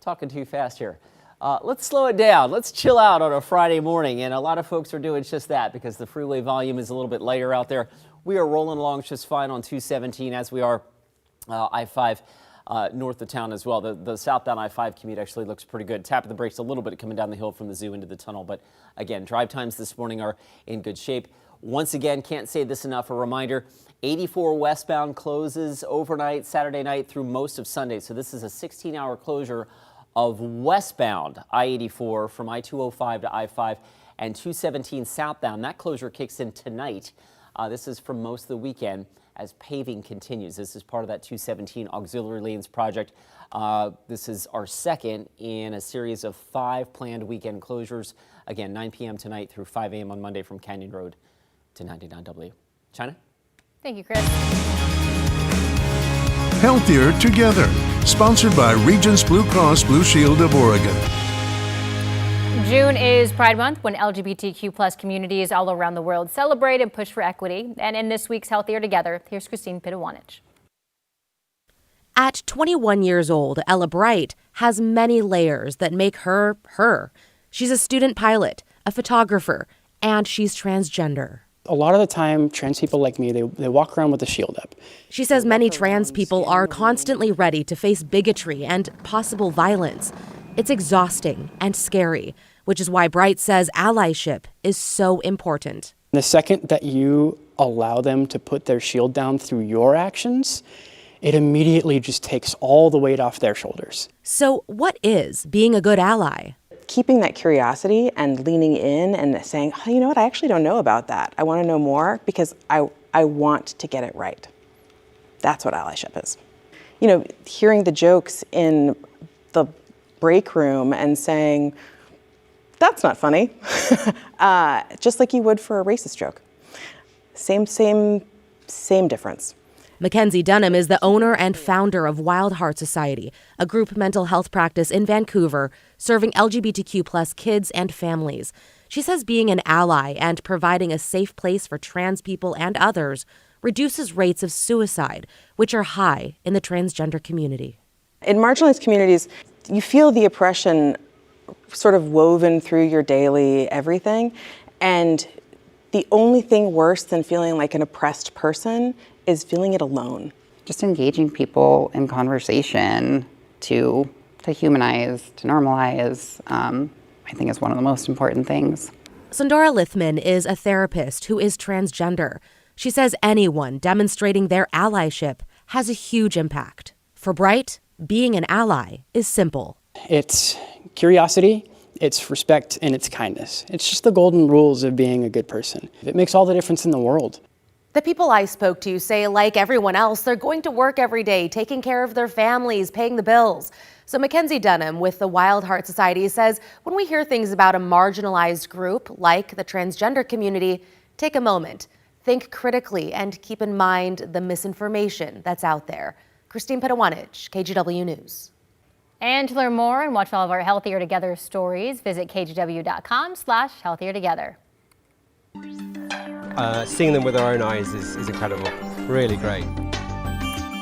B: Talking too fast here. Let's slow it down. Let's chill out on a Friday morning. And a lot of folks are doing just that because the freeway volume is a little bit lighter out there. We are rolling along just fine on 217 as we are I-5 north of town as well. The southbound I-5 commute actually looks pretty good. Tapping the brakes a little bit coming down the hill from the zoo into the tunnel. But again, drive times this morning are in good shape. Once again, can't say this enough, a reminder, 84 westbound closes overnight, Saturday night through most of Sunday. So this is a 16-hour closure of westbound I-84 from I-205 to I-5 and 217 southbound. That closure kicks in tonight. This is for most of the weekend as paving continues. This is part of that 217 auxiliary lanes project. This is our second in a series of 5 planned weekend closures. Again, 9 p.m. tonight through 5 a.m. on Monday from Canyon Road to 99W. China?
A: Thank you, Chris.
H: Healthier Together, sponsored by Regents Blue Cross Blue Shield of Oregon.
A: June is Pride Month, when LGBTQ plus communities all around the world celebrate and push for equity. And in this week's Healthier Together, here's Christine Pitawanich.
M: At 21 years old, Ella Bright has many layers that make her her. She's a student pilot, a photographer, and she's transgender.
L: A lot of the time, trans people like me, they walk around with a shield up.
M: She says many trans people are constantly ready to face bigotry and possible violence. It's exhausting and scary, which is why Bright says allyship is so important.
L: The second that you allow them to put their shield down through your actions, it immediately just takes all the weight off their shoulders.
M: So what is being a good ally?
O: Keeping that curiosity and leaning in and saying, oh, you know what, I actually don't know about that. I want to know more because I want to get it right. That's what allyship is. You know, hearing the jokes in the break room and saying, that's not funny, just like you would for a racist joke. Same difference.
M: Mackenzie Dunham is the owner and founder of Wild Heart Society, a group mental health practice in Vancouver serving LGBTQ plus kids and families. She says being an ally and providing a safe place for trans people and others reduces rates of suicide, which are high in the transgender community.
O: In marginalized communities, you feel the oppression sort of woven through your daily everything, and the only thing worse than feeling like an oppressed person is feeling it alone.
X: Just engaging people in conversation to humanize, to normalize, I think is one of the most important things.
M: Sundara Lithman is a therapist who is transgender. She says anyone demonstrating their allyship has a huge impact. For Bright, being an ally is simple.
L: It's curiosity, it's respect, and it's kindness. It's just the golden rules of being a good person. It makes all the difference in the world.
M: The people I spoke to say, like everyone else, they're going to work every day, taking care of their families, paying the bills. So Mackenzie Dunham with the Wild Heart Society says when we hear things about a marginalized group like the transgender community, take a moment, think critically, and keep in mind the misinformation that's out there. Christine Pitawanich, KGW News.
A: And to learn more and watch all of our Healthier Together stories, visit kgw.com/healthiertogether.
Y: Seeing them with our own eyes is incredible, really great.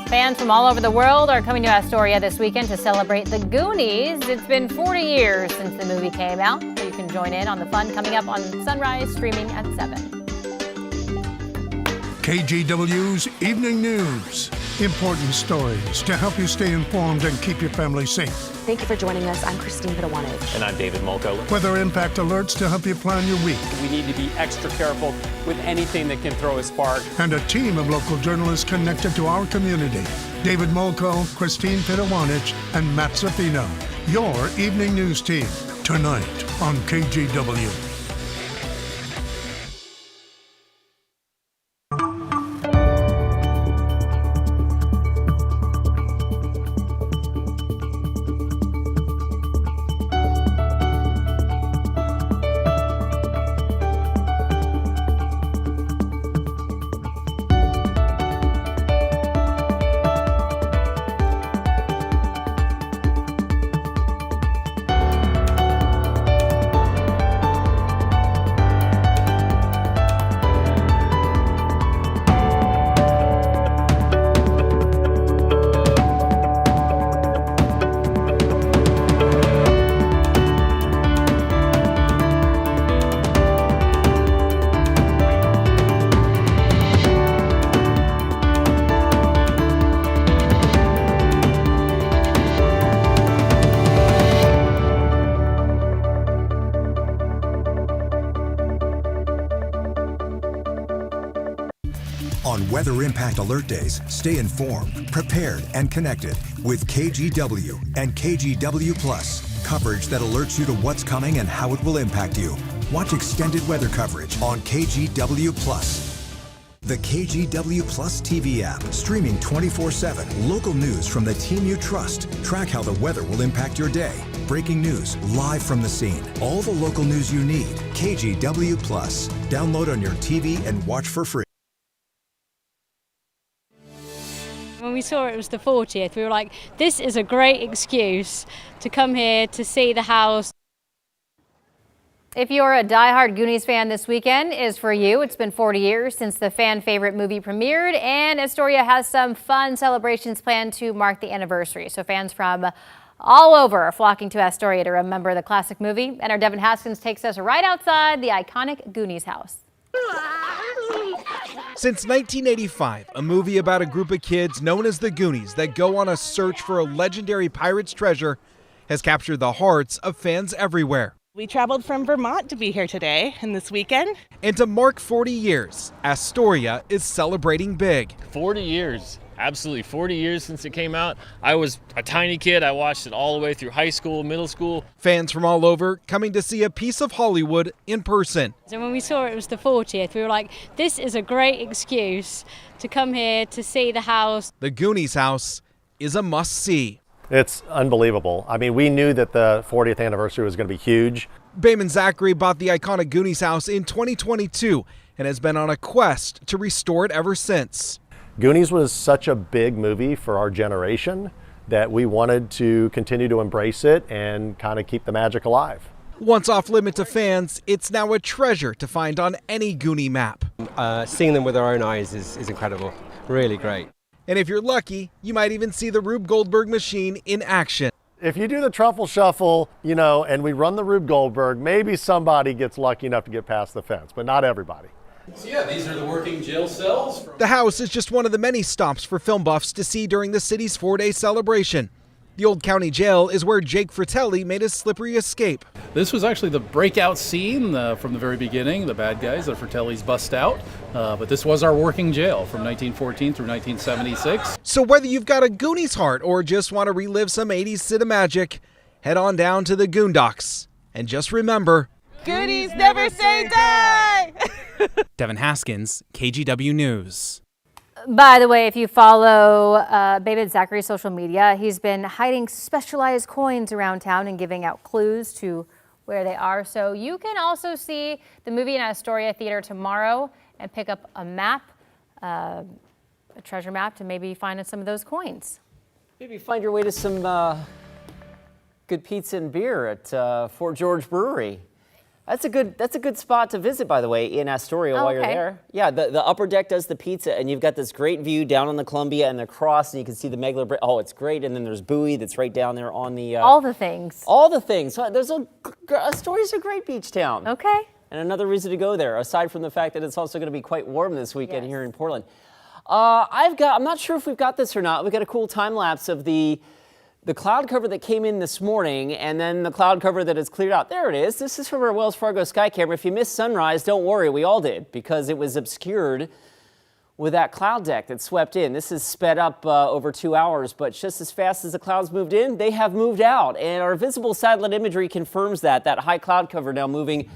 A: Fans from all over the world are coming to Astoria this weekend to celebrate the Goonies. It's been 40 years since the movie came out, so you can join in on the fun coming up on Sunrise, streaming at 7.
H: KGW's Evening News. Important stories to help you stay informed and keep your family safe.
M: Thank you for joining us. I'm Christine Pitawanich.
U: And I'm David Molko.
H: Weather impact alerts to help you plan your week.
Z: We need to be extra careful with anything that can throw a spark.
H: And a team of local journalists connected to our community. David Molko, Christine Pitawanich, and Matt Zaffino. Your Evening News team, tonight on KGW.
K: weather impact alert days, stay informed, prepared, and connected with KGW and KGW Plus. Coverage that alerts you to what's coming and how it will impact you. Watch extended weather coverage on KGW Plus. The KGW Plus TV app, streaming 24/7. Local news from the team you trust. Track how the weather will impact your day. Breaking news live from the scene. All the local news you need. KGW Plus. Download on your TV and watch for free.
G: When we saw it was the 40th, we were like, this is a great excuse to come here to see the house.
A: If you're a diehard Goonies fan, this weekend is for you. It's been 40 years since the fan favorite movie premiered, and Astoria has some fun celebrations planned to mark the anniversary. So fans from all over are flocking to Astoria to remember the classic movie. And our Devin Haskins takes us right outside the iconic Goonies house.
N: Since 1985, a movie about a group of kids known as the Goonies that go on a search for a legendary pirate's treasure has captured the hearts of fans everywhere.
P: We traveled from Vermont to be here today and this weekend.
N: And to mark 40 years, Astoria is celebrating big.
Q: 40 years, absolutely 40 years since it came out. I was a tiny kid. I watched it all the way through high school, middle school.
N: Fans from all over coming to see a piece of Hollywood in person.
G: So when we saw it was the 40th, we were like, this is a great excuse to come here to see the house.
N: The Goonies house is a must-see.
J: It's unbelievable. I mean, we knew that the 40th anniversary was going to be huge.
N: Bayman Zachary bought the iconic Goonies house in 2022 and has been on a quest to restore it ever since.
J: Goonies was such a big movie for our generation that we wanted to continue to embrace it and kind of keep the magic alive.
N: Once off limit to fans, it's now a treasure to find on any Goonie map.
Y: Seeing them with our own eyes is incredible. Really great.
N: And if you're lucky, you might even see the Rube Goldberg machine in action.
J: If you do the truffle shuffle, and we run the Rube Goldberg, maybe somebody gets lucky enough to get past the fence, but not everybody.
R: So yeah, these are the working jail cells.
N: The house is just one of the many stops for film buffs to see during the city's 4-day celebration. The Old County Jail is where Jake Fratelli made his slippery escape.
R: This was actually the breakout scene from the very beginning. The bad guys, the Fratellis, bust out. But this was our working jail from 1914 through 1976.
N: So whether you've got a Goonies heart or just want to relive some 80s cinemagic, head on down to the Goondocks. And just remember,
P: Goonies never say die!
N: Devin Haskins, KGW News.
A: By the way, if you follow Bayman Zachary's social media, he's been hiding specialized coins around town and giving out clues to where they are. So you can also see the movie in Astoria Theater tomorrow and pick up a map, a treasure map, to maybe find some of those coins.
B: Maybe find your way to some good pizza and beer at Fort George Brewery. That's a good spot to visit, by the way, in Astoria while you're there. Yeah, the upper deck does the pizza, and you've got this great view down on the Columbia and the cross, and you can see the Megler Bridge. Oh, it's great. And then there's Bowie that's right down there on the...
A: all the things.
B: All the things. So Astoria's a great beach town.
A: Okay.
B: And another reason to go there, aside from the fact that it's also going to be quite warm this weekend here in Portland. I'm not sure if we've got this or not. We've got a cool time lapse of the cloud cover that came in this morning, and then the cloud cover that is cleared out. There it is. This is from our Wells Fargo sky camera. If you missed sunrise, don't worry. We all did, because it was obscured with that cloud deck that swept in. This is sped up over 2 hours, but just as fast as the clouds moved in, they have moved out. And our visible satellite imagery confirms that high cloud cover now moving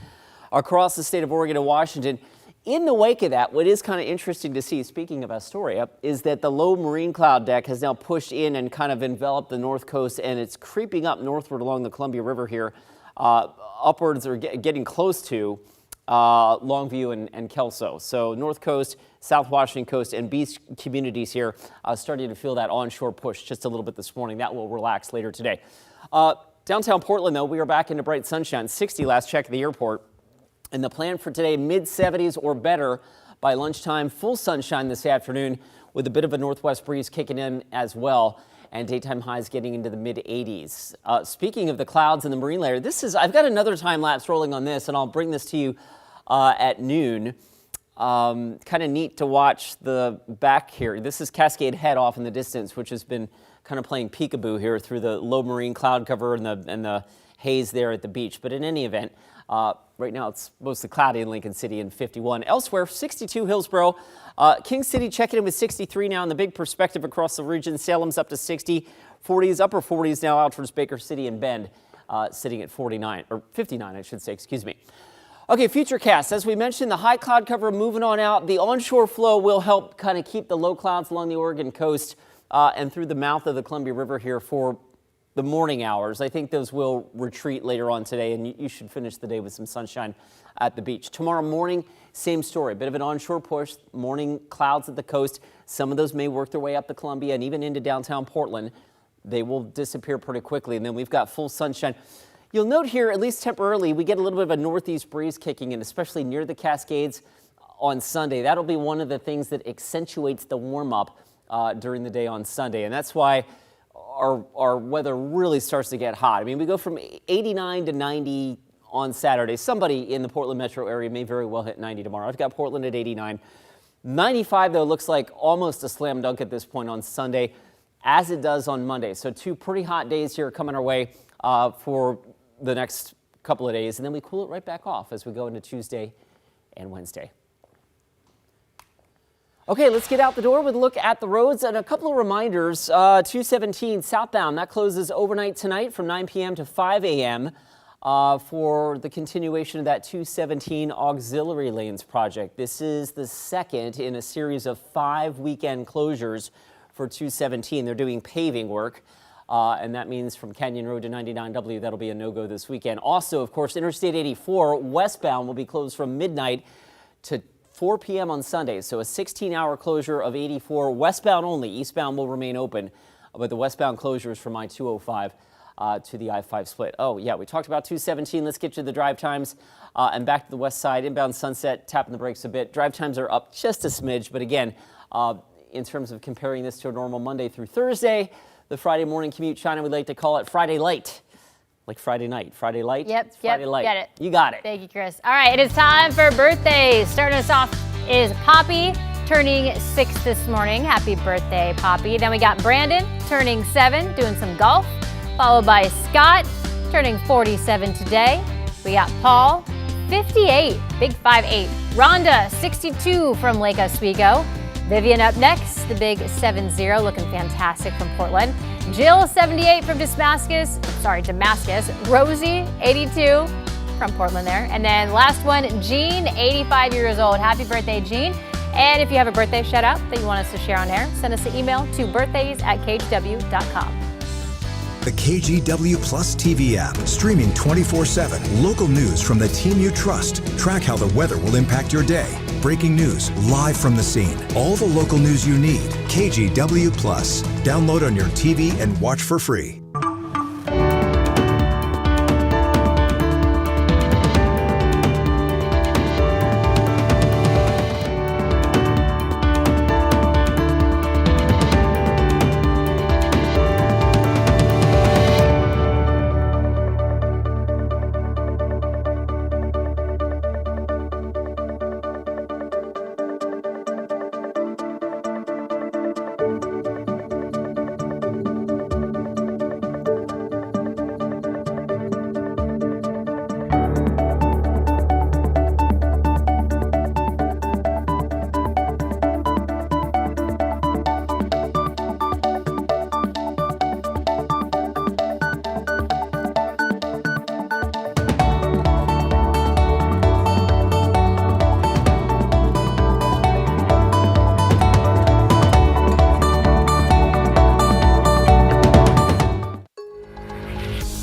B: across the state of Oregon and Washington. In the wake of that, what is kind of interesting to see, speaking of Astoria, is that the low marine cloud deck has now pushed in and kind of enveloped the north coast, and it's creeping up northward along the Columbia River here, upwards or getting close to Longview and Kelso. So north coast, South Washington coast, and beach communities here starting to feel that onshore push just a little bit this morning. That will relax later today. Downtown Portland, though, we are back into bright sunshine. 60 last check at the airport. And the plan for today, mid-70s or better by lunchtime. Full sunshine this afternoon with a bit of a northwest breeze kicking in as well. And daytime highs getting into the mid-80s. Speaking of the clouds and the marine layer, I've got another time lapse rolling on this, and I'll bring this to you at noon. Kind of neat to watch the back here. This is Cascade Head off in the distance, which has been kind of playing peekaboo here through the low marine cloud cover and the haze there at the beach. But in any event, right now it's mostly cloudy in Lincoln City and 51. Elsewhere, 62 Hillsborough. King City checking in with 63 now in the big perspective across the region. Salem's up to 60, 40s, upper 40s now out towards Baker City and Bend, sitting at 49, or 59, I should say, excuse me. Okay, futurecast. As we mentioned, the high cloud cover moving on out. The onshore flow will help kind of keep the low clouds along the Oregon coast and through the mouth of the Columbia River here for the morning hours. I think those will retreat later on today, and you should finish the day with some sunshine at the beach. Tomorrow morning, same story. A bit of an onshore push. Morning clouds at the coast. Some of those may work their way up the Columbia and even into downtown Portland. They will disappear pretty quickly, and then we've got full sunshine. You'll note here, at least temporarily, we get a little bit of a northeast breeze kicking in, especially near the Cascades on Sunday. That'll be one of the things that accentuates the warm-up during the day on Sunday, and that's why our weather really starts to get hot. I mean, we go from 89 to 90 on Saturday. Somebody in the Portland metro area may very well hit 90 tomorrow. I've got Portland at 89. 95, though, looks like almost a slam dunk at this point on Sunday, as it does on Monday. So two pretty hot days here coming our way for the next couple of days, and then we cool it right back off as we go into Tuesday and Wednesday. Okay, let's get out the door with a look at the roads and a couple of reminders. 217 southbound, that closes overnight tonight from 9 p.m. to 5 a.m. For the continuation of that 217 auxiliary lanes project. This is the second in a series of 5 weekend closures for 217. They're doing paving work, and that means from Canyon Road to 99W, that'll be a no-go this weekend. Also, of course, Interstate 84 westbound will be closed from midnight to 4 p.m. on Sunday, so a 16-hour closure of 84 westbound only. Eastbound will remain open, but the westbound closure is from I-205 to the I-5 split. Oh, yeah, we talked about 217. Let's get to the drive times and back to the west side. Inbound Sunset, tapping the brakes a bit. Drive times are up just a smidge, but again, in terms of comparing this to a normal Monday through Thursday, the Friday morning commute, China, we like to call it Friday light. Like Friday night. Friday light?
A: Yep,
B: Friday light.
A: Get it.
B: You got it.
A: Thank you, Chris. All right, it is time for birthdays. Starting us off is Poppy, turning 6 this morning. Happy birthday, Poppy. Then we got Brandon, turning 7, doing some golf. Followed by Scott, turning 47 today. We got Paul, 58, big 5'8". Rhonda, 62 from Lake Oswego. Vivian up next, the big 7-0, looking fantastic from Portland. Jill, 78 from Damascus. Rosie, 82 from Portland there. And then last one, Jean, 85 years old. Happy birthday, Jean. And if you have a birthday shout out that you want us to share on air, send us an email to birthdays@kgw.com.
K: The KGW Plus TV app, streaming 24/7. Local news from the team you trust. Track how the weather will impact your day. Breaking news live from the scene. All the local news you need. KGW Plus. Download on your TV and watch for free.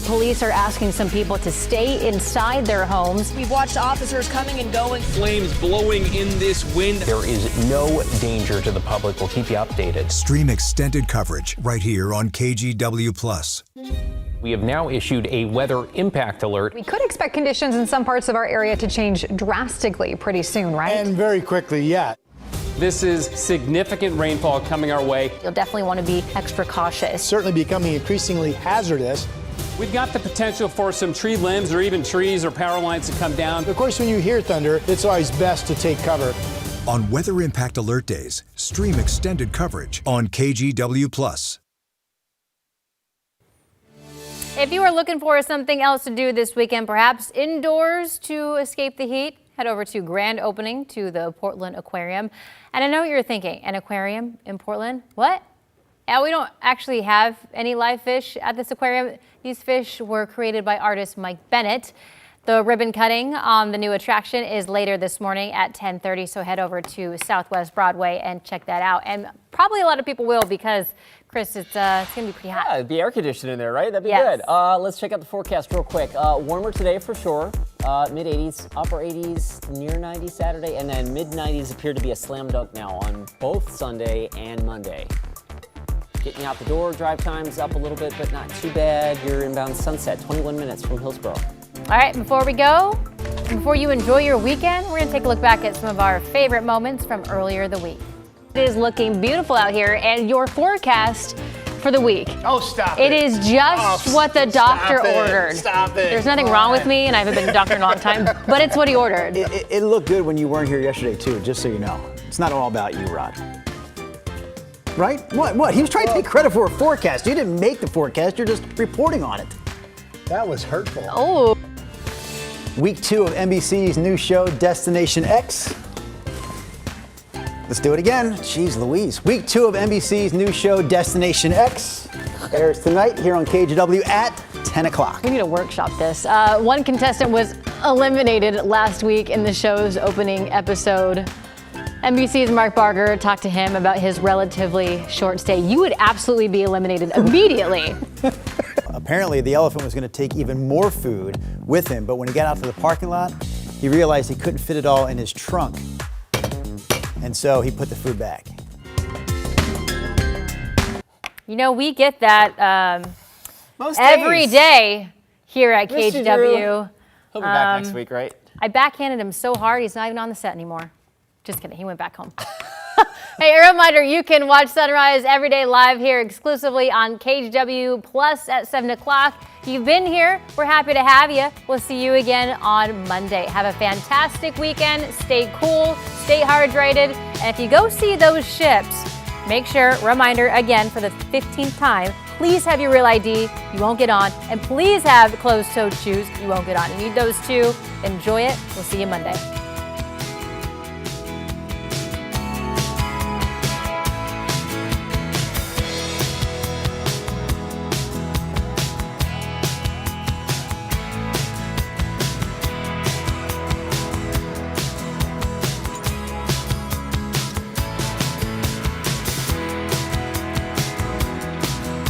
A: Police are asking some people to stay inside their homes.
C: We've watched officers coming and going.
Y: Flames blowing in this wind. There is no danger to the public. We'll keep you updated.
K: Stream extended coverage right here on KGW Plus.
U: We have now issued a weather impact alert.
E: We could expect conditions in some parts of our area to change drastically pretty soon, right?
S: And very quickly, yeah.
Z: This is significant rainfall coming our way.
A: You'll definitely want to be extra cautious.
S: It's certainly becoming increasingly hazardous.
Z: We've got the potential for some tree limbs or even trees or power lines to come down.
S: Of course, when you hear thunder, it's always best to take cover.
K: On Weather Impact Alert Days, stream extended coverage on KGW Plus.
A: If you are looking for something else to do this weekend, perhaps indoors to escape the heat, head over to grand opening to the Portland Aquarium. And I know what you're thinking, an aquarium in Portland? What? Yeah, we don't actually have any live fish at this aquarium. These fish were created by artist Mike Bennett. The ribbon cutting on the new attraction is later this morning at 10:30, so head over to Southwest Broadway and check that out. And probably a lot of people will because, Chris, it's going to be pretty hot.
B: Yeah, it'd be air conditioned in there, right? That'd be
A: Yes.
B: good. Let's check out the forecast real quick. Warmer today for sure. Mid-80s, upper 80s, near 90s Saturday, and then mid-90s appear to be a slam dunk now on both Sunday and Monday. Getting you out the door, drive times up a little bit, but not too bad. You're inbound Sunset, 21 minutes from Hillsborough.
A: All right, before you enjoy your weekend, we're going to take a look back at some of our favorite moments from earlier the week. It is looking beautiful out here, and your forecast for the week.
S: Oh, stop it.
A: It is just what the doctor ordered.
S: Stop it.
A: There's nothing wrong with me, and I haven't been to the doctor in a long time, but it's what he ordered.
D: It looked good when you weren't here yesterday, too, just so you know. It's not all about you, Rod. Right? What? He was trying to take credit for a forecast. You didn't make the forecast, you're just reporting on it.
S: That was hurtful.
A: Oh.
D: Week 2 of NBC's new show, Destination X. Let's do it again. Jeez Louise. Week 2 of NBC's new show, Destination X, airs tonight here on KGW at 10 o'clock.
A: We need to workshop this. One contestant was eliminated last week in the show's opening episode. NBC's Mark Barger talked to him about his relatively short stay. You would absolutely be eliminated immediately.
D: Apparently, the elephant was going to take even more food with him, but when he got out to the parking lot, he realized he couldn't fit it all in his trunk. And so he put the food back.
A: You know, we get that
B: Most
A: every
B: days.
A: day here at
B: Missed you,
A: KGW.
B: Drew. He'll be back next week, right?
A: I backhanded him so hard, he's not even on the set anymore. Just kidding, he went back home. Hey, a reminder, you can watch Sunrise every day live here exclusively on KGW Plus at 7 o'clock. You've been here, we're happy to have you. We'll see you again on Monday. Have a fantastic weekend, stay cool, stay hydrated, and if you go see those ships, make sure, reminder again for the 15th time, please have your real ID, you won't get on, and please have closed-toed shoes, you won't get on. You need those too. Enjoy it. We'll see you Monday.